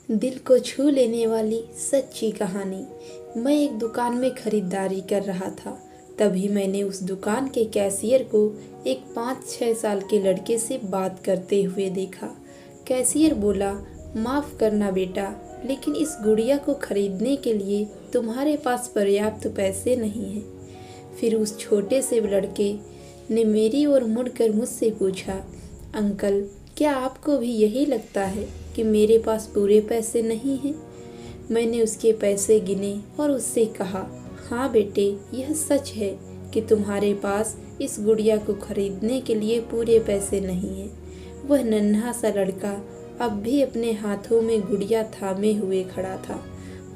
दिल को छू लेने वाली सच्ची कहानी। मैं एक दुकान में खरीदारी कर रहा था। तभी मैंने उस दुकान के कैशियर को एक 5-6 साल के लड़के से बात करते हुए देखा। कैशियर बोला, माफ़ करना बेटा, लेकिन इस गुड़िया को खरीदने के लिए तुम्हारे पास पर्याप्त पैसे नहीं हैं। फिर उस छोटे से लड़के ने मेरी ओर मुड़कर मुझसे पूछा, अंकल, क्या आपको भी यही लगता है कि मेरे पास पूरे पैसे नहीं हैं? मैंने उसके पैसे गिने और उससे कहा, हाँ बेटे, यह सच है कि तुम्हारे पास इस गुड़िया को खरीदने के लिए पूरे पैसे नहीं हैं। वह नन्हा सा लड़का अब भी अपने हाथों में गुड़िया थामे हुए खड़ा था।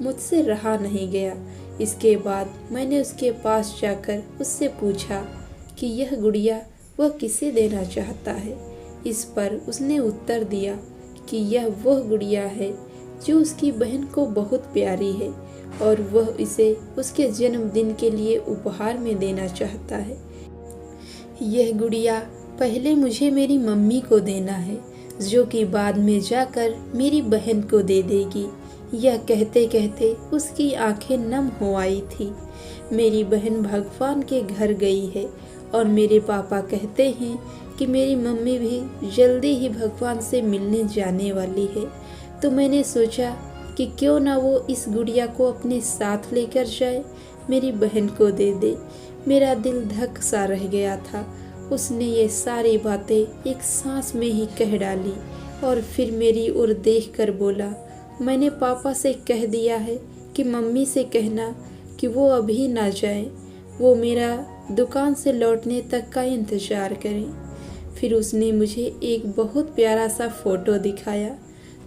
मुझसे रहा नहीं गया। इसके बाद मैंने उसके पास जाकर उससे पूछा कि यह गुड़िया वह किसे देना चाहता है। इस पर उसने उत्तर दिया कि यह वह गुड़िया है जो उसकी बहन को बहुत प्यारी है और वह इसे उसके जन्मदिन के लिए उपहार में देना चाहता है। यह गुड़िया पहले मुझे मेरी मम्मी को देना है, जो कि बाद में जाकर मेरी बहन को दे देगी। यह कहते कहते उसकी आंखें नम हो आई थी। मेरी बहन भगवान के घर गई है और मेरे पापा कहते हैं कि मेरी मम्मी भी जल्दी ही भगवान से मिलने जाने वाली है। तो मैंने सोचा कि क्यों ना वो इस गुड़िया को अपने साथ लेकर जाए, मेरी बहन को दे दे। मेरा दिल धक सा रह गया था। उसने ये सारी बातें एक सांस में ही कह डाली और फिर मेरी ओर देखकर बोला, मैंने पापा से कह दिया है कि मम्मी से कहना कि वो अभी ना जाए, वो मेरा दुकान से लौटने तक का इंतज़ार करें। फिर उसने मुझे एक बहुत प्यारा सा फ़ोटो दिखाया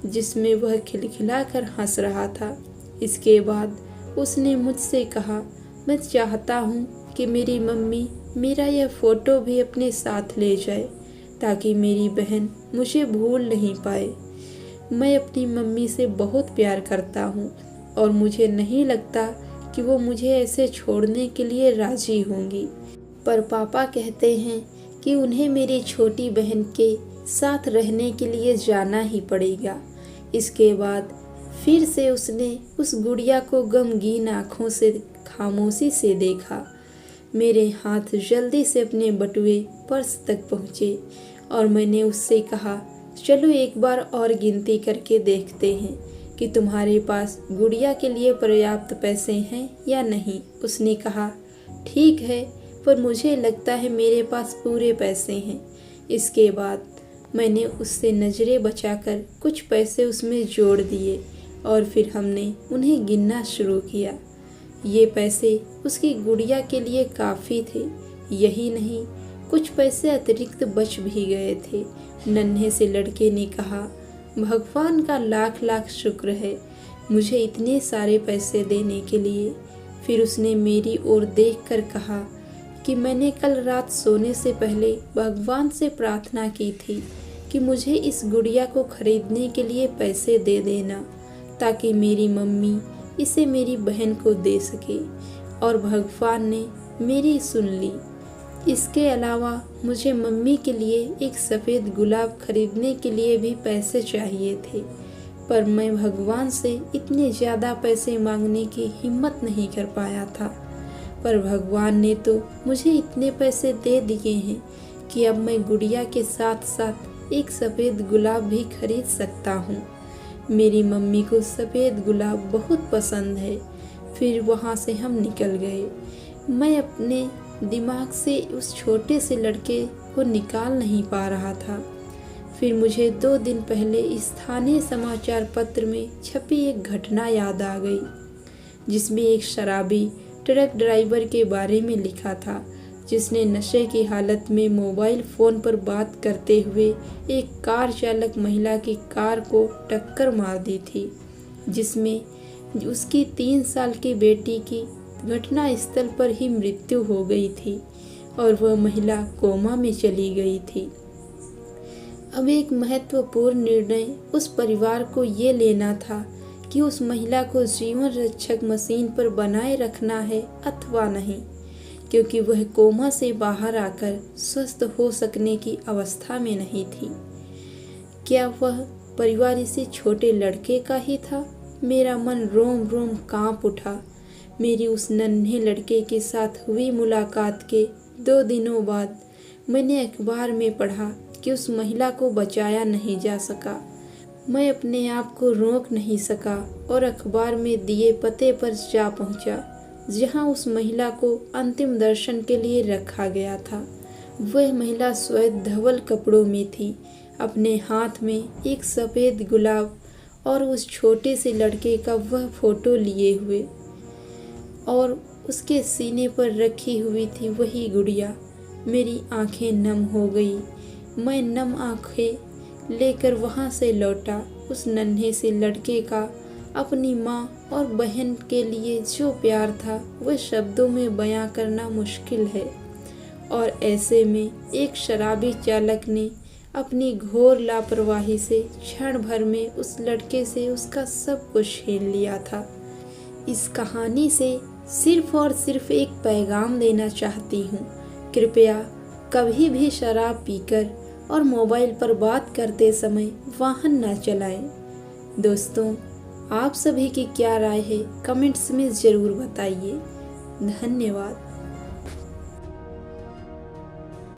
जिसमें वह खिलखिलाकर हंस रहा था। इसके बाद उसने मुझसे कहा, मैं चाहता हूँ कि मेरी मम्मी मेरा यह फ़ोटो भी अपने साथ ले जाए ताकि मेरी बहन मुझे भूल नहीं पाए। मैं अपनी मम्मी से बहुत प्यार करता हूँ और मुझे नहीं लगता कि वो मुझे ऐसे छोड़ने के लिए राज़ी होंगी। पर पापा कहते हैं कि उन्हें मेरी छोटी बहन के साथ रहने के लिए जाना ही पड़ेगा। इसके बाद फिर से उसने उस गुड़िया को गमगीन आँखों से खामोशी से देखा। मेरे हाथ जल्दी से अपने बटुए पर्स तक पहुँचे और मैंने उससे कहा, चलो एक बार और गिनती करके देखते हैं कि तुम्हारे पास गुड़िया के लिए पर्याप्त पैसे हैं या नहीं। उसने कहा, ठीक है, पर मुझे लगता है मेरे पास पूरे पैसे हैं। इसके बाद मैंने उससे नज़रें बचाकर कुछ पैसे उसमें जोड़ दिए और फिर हमने उन्हें गिनना शुरू किया। ये पैसे उसकी गुड़िया के लिए काफ़ी थे। यही नहीं, कुछ पैसे अतिरिक्त बच भी गए थे। नन्हे से लड़के ने कहा, भगवान का लाख लाख शुक्र है मुझे इतने सारे पैसे देने के लिए। फिर उसने मेरी ओर देखकर कहा कि मैंने कल रात सोने से पहले भगवान से प्रार्थना की थी कि मुझे इस गुड़िया को खरीदने के लिए पैसे दे देना ताकि मेरी मम्मी इसे मेरी बहन को दे सके, और भगवान ने मेरी सुन ली। इसके अलावा मुझे मम्मी के लिए एक सफ़ेद गुलाब खरीदने के लिए भी पैसे चाहिए थे, पर मैं भगवान से इतने ज़्यादा पैसे मांगने की हिम्मत नहीं कर पाया था। पर भगवान ने तो मुझे इतने पैसे दे दिए हैं कि अब मैं गुड़िया के साथ साथ एक सफ़ेद गुलाब भी खरीद सकता हूँ। मेरी मम्मी को सफ़ेद गुलाब बहुत पसंद है। फिर वहाँ से हम निकल गए। मैं अपने दिमाग से उस छोटे से लड़के को निकाल नहीं पा रहा था। फिर मुझे 2 दिन पहले स्थानीय समाचार पत्र में छपी एक घटना याद आ गई, जिसमें एक शराबी ट्रक ड्राइवर के बारे में लिखा था जिसने नशे की हालत में मोबाइल फ़ोन पर बात करते हुए एक कार चालक महिला की कार को टक्कर मार दी थी, जिसमें उसकी 3 साल की बेटी की घटना स्थल पर ही मृत्यु हो गई थी और वह महिला कोमा में चली गई थी। अब एक महत्वपूर्ण निर्णय उस परिवार को ये लेना था कि उस महिला को जीवन रक्षक मशीन पर बनाए रखना है अथवा नहीं, क्योंकि वह कोमा से बाहर आकर स्वस्थ हो सकने की अवस्था में नहीं थी। क्या वह परिवार इसी छोटे लड़के का ही था। मेरा मन रोम रोम कांप उठा। मेरी उस नन्हे लड़के के साथ हुई मुलाकात के 2 दिनों बाद मैंने अखबार में पढ़ा कि उस महिला को बचाया नहीं जा सका। मैं अपने आप को रोक नहीं सका और अखबार में दिए पते पर जा पहुंचा, जहां उस महिला को अंतिम दर्शन के लिए रखा गया था। वह महिला श्वेत धवल कपड़ों में थी, अपने हाथ में एक सफ़ेद गुलाब और उस छोटे से लड़के का वह फोटो लिए हुए, और उसके सीने पर रखी हुई थी वही गुड़िया। मेरी आंखें नम हो गई। मैं नम आंखें लेकर वहां से लौटा। उस नन्हे से लड़के का अपनी माँ और बहन के लिए जो प्यार था वह शब्दों में बयां करना मुश्किल है। और ऐसे में एक शराबी चालक ने अपनी घोर लापरवाही से क्षण भर में उस लड़के से उसका सब कुछ छीन लिया था। इस कहानी से सिर्फ और सिर्फ एक पैगाम देना चाहती हूँ। कृपया कभी भी शराब पीकर और मोबाइल पर बात करते समय वाहन न चलाएं। दोस्तों, आप सभी की क्या राय है कमेंट्स में ज़रूर बताइए। धन्यवाद।